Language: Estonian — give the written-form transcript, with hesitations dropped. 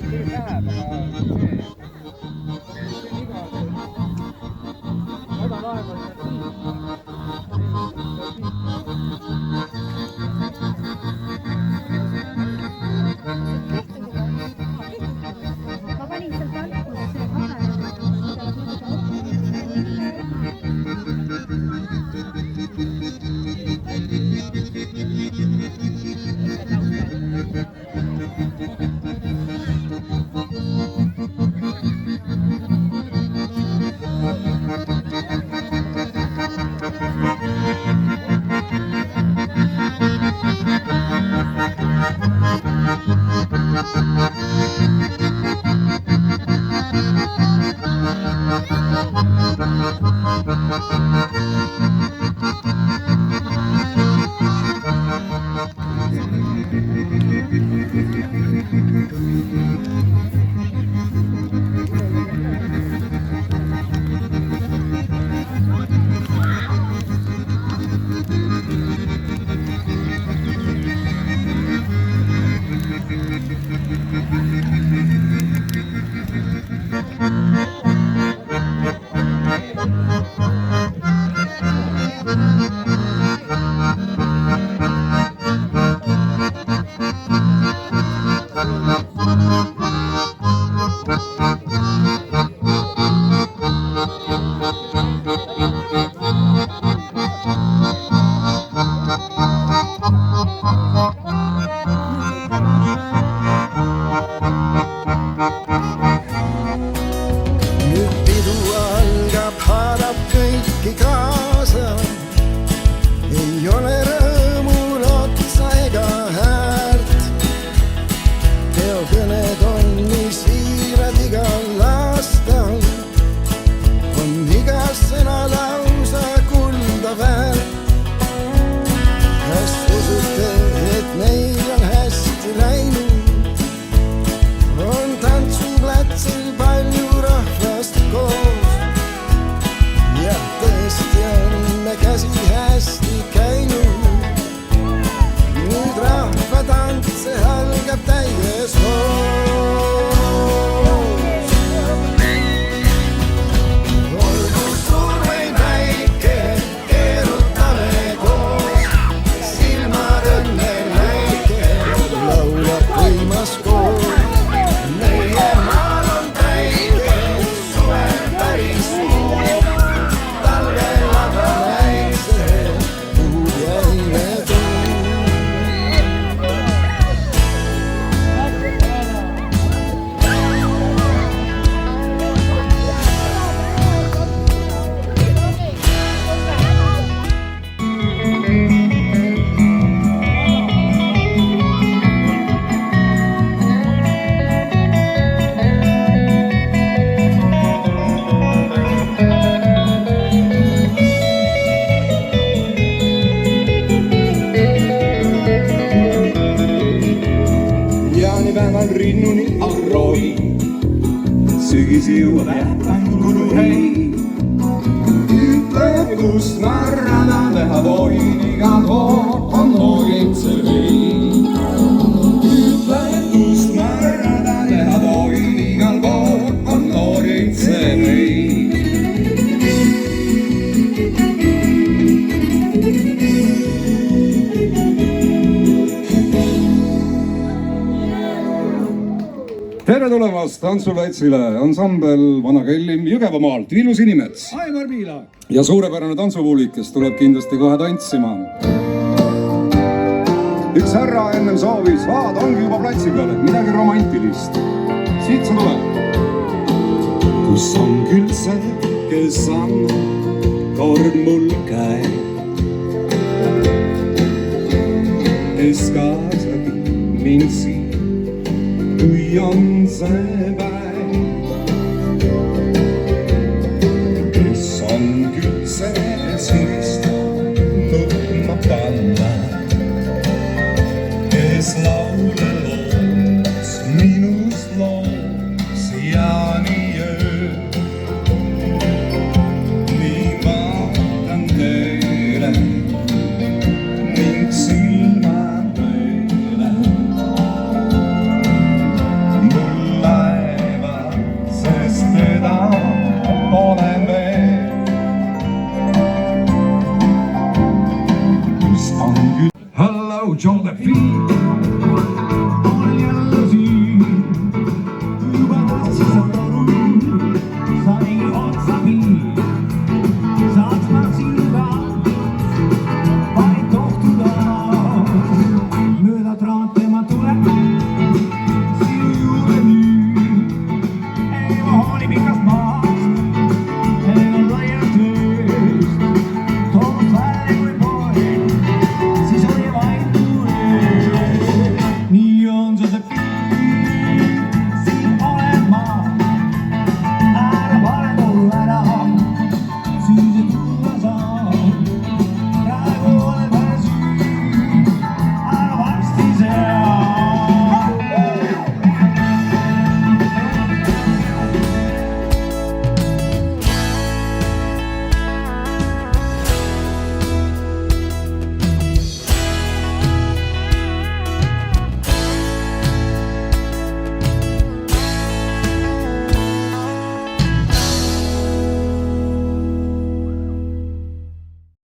küll läheb, aga see viga on madal aeg on ma panin sealt alguses see vahe. rinnuni arroi, sügis jõuab ähmangulu hei. Ütle, kus ma rada teha võin, igal pool on hoolitsev vei. Ütle, kus ma rada teha võin, igal pool on hoolitsev vei. Tere tulemast tantsuplatsile, ansambel Vana Kellim Jõgevamaalt, Villu Sinimets. Aimar Piilak. Ja suurepärane tantsupuulik, kes tuleb kindlasti kohe tantsima. Üks härra ennem soovis, vaad ongi juba platsi peal, midagi romantilist. Siit see tuleb. Kus on küll see, kes annab kord mul käe, kes kaasab mind siin, kui on see päev. Kes on küll see, kes mõistab nutma panna, kes laule loos, minust loos ja nii öö. Nii vaatan teile ning silmad mööda. Mul Josephine